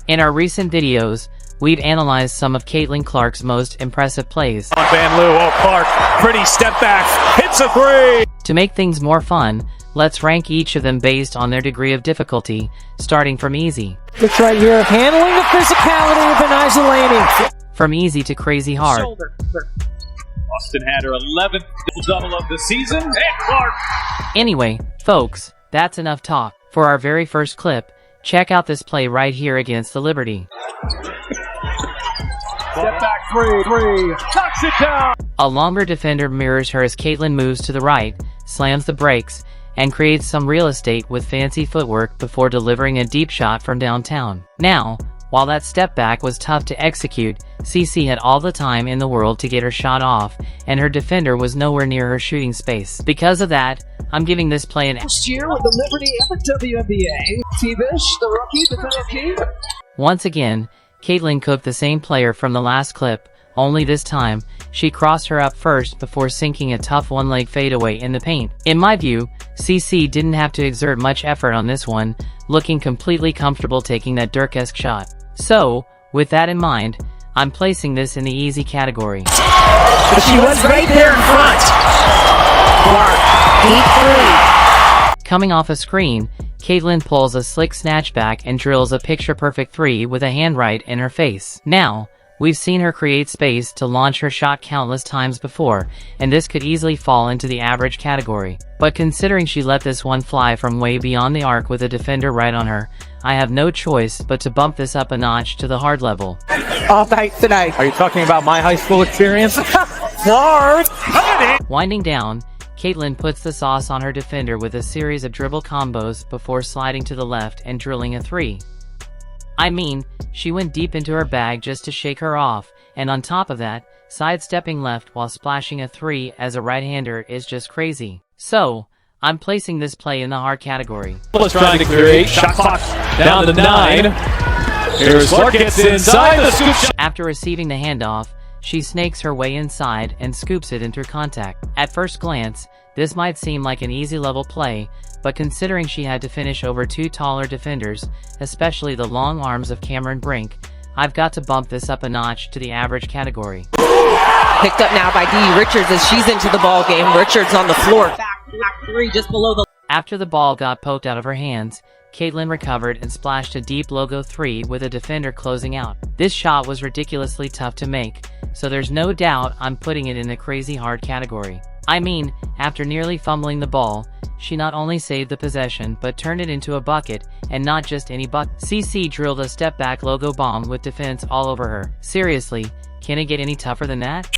In our recent videos, we've analyzed some of Caitlin Clark's most impressive plays. On Van Loo, Clark, pretty step back, hits a three! To make things more fun, let's rank each of them based on their degree of difficulty, starting from easy. Looks right here, handling the physicality of an Isolani. From easy to crazy hard. Shoulder. Austin had her 11th double of the season, and Clark! Anyway, folks, that's enough talk. For our very first clip, check out this play right here against the Liberty. Step back three, knocks it down! A longer defender mirrors her as Caitlin moves to the right, slams the brakes, and creates some real estate with fancy footwork before delivering a deep shot from downtown. Now, while that step back was tough to execute, CC had all the time in the world to get her shot off, and her defender was nowhere near her shooting space. Because of that, I'm giving this play an Last year with the Liberty and the WNBA. T-Bish, the rookie. Once again, Caitlin cooked the same player from the last clip, only this time, she crossed her up first before sinking a tough one-leg fadeaway in the paint. In my view, CC didn't have to exert much effort on this one, looking completely comfortable taking that Dirk-esque shot. So, with that in mind, I'm placing this in the easy category. But she was right there in front. Clark, deep three. Coming off a screen, Caitlin pulls a slick snatchback and drills a picture-perfect three with a hand right in her face. Now, we've seen her create space to launch her shot countless times before, and this could easily fall into the average category. But considering she let this one fly from way beyond the arc with a defender right on her, I have no choice but to bump this up a notch to the hard level. All night tonight. Are you talking about my high school experience? Hard. Winding down, Caitlin puts the sauce on her defender with a series of dribble combos before sliding to the left and drilling a three. I mean, she went deep into her bag just to shake her off, and on top of that, sidestepping left while splashing a three as a right-hander is just crazy. So, I'm placing this play in the hard category. Trying to create, shot clock down to 9. Here's Clark gets inside the scoop shot. After receiving the handoff, she snakes her way inside and scoops it into contact. At first glance, this might seem like an easy level play, but considering she had to finish over two taller defenders, especially the long arms of Cameron Brink, I've got to bump this up a notch to the average category. Picked up now by Dee Richards as she's into the ball game. Richards on the floor. Back three just below the... After the ball got poked out of her hands, Caitlin recovered and splashed a deep logo three with a defender closing out. This shot was ridiculously tough to make, so there's no doubt I'm putting it in the crazy hard category. I mean, after nearly fumbling the ball, she not only saved the possession but turned it into a bucket, and not just any bucket. CC drilled a step-back logo bomb with defense all over her. Seriously, can it get any tougher than that?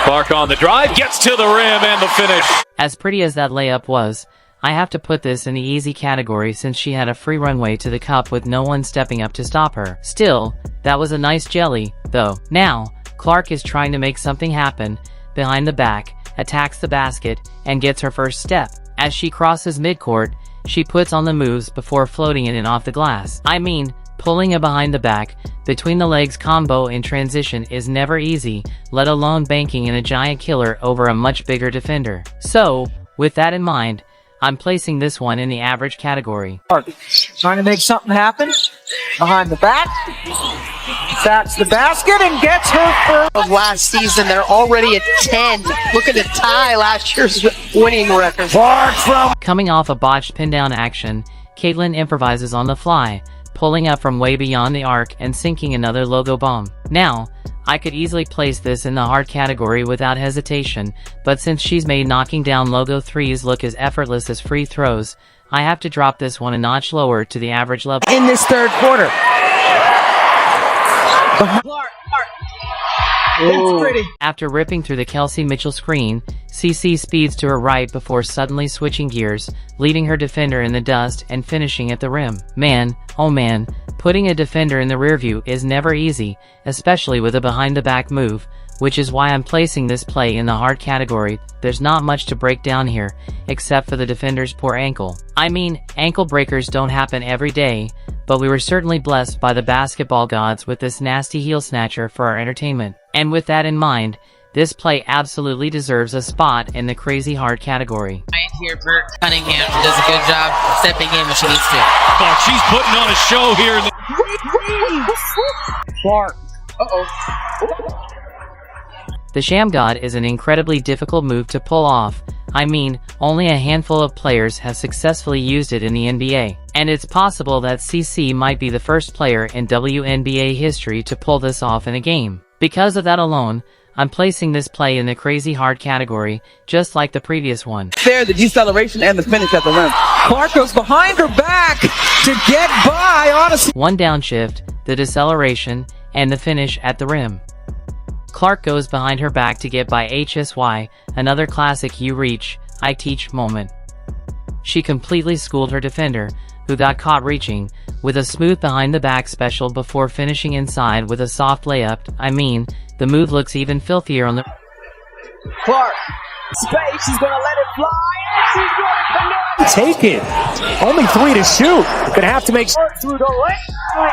Clark on the drive, gets to the rim and the finish. As pretty as that layup was, I have to put this in the easy category since she had a free runway to the cup with no one stepping up to stop her. Still, that was a nice jelly, though. Now, Clark is trying to make something happen, behind the back, attacks the basket, and gets her first step. As she crosses midcourt, she puts on the moves before floating it in off the glass. I mean, pulling a behind the back, between the legs combo in transition is never easy, let alone banking in a giant killer over a much bigger defender. So, with that in mind, I'm placing this one in the average category. Trying to make something happen. Behind the back. Backs the basket and gets her first. Of last season, they're already at 10. Looking to tie last year's winning record. Coming off a botched pin-down action, Caitlin improvises on the fly, pulling up from way beyond the arc and sinking another logo bomb. Now, I could easily place this in the hard category without hesitation, but since she's made knocking down logo threes look as effortless as free throws, I have to drop this one a notch lower to the average level. In this third quarter. Clark. That's pretty. After ripping through the Kelsey Mitchell screen, CC speeds to her right before suddenly switching gears, leading her defender in the dust and finishing at the rim. Man, oh man, putting a defender in the rear view is never easy, especially with a behind-the-back move, which is why I'm placing this play in the hard category. There's not much to break down here, except for the defender's poor ankle. I mean, ankle breakers don't happen every day, but we were certainly blessed by the basketball gods with this nasty heel snatcher for our entertainment. And with that in mind, this play absolutely deserves a spot in the crazy hard category. Right here, Bert Cunningham does a good job stepping in when she needs to. Oh, she's putting on a show here. Clark. The Sham God is an incredibly difficult move to pull off. I mean, only a handful of players have successfully used it in the NBA. And it's possible that CC might be the first player in WNBA history to pull this off in a game. Because of that alone, I'm placing this play in the crazy hard category, just like the previous one. There, the deceleration and the finish at the rim. Clark goes behind her back to get by, honestly. One downshift, the deceleration, and the finish at the rim. Clark goes behind her back to get by HSY, another classic you reach, I teach moment. She completely schooled her defender, who got caught reaching, with a smooth behind the back special before finishing inside with a soft layup. I mean, the move looks even filthier on the... Clark. Space, she's gonna let it fly. She's gonna connect. Take it. Only 3 to shoot. Gonna have to make... Through the lane.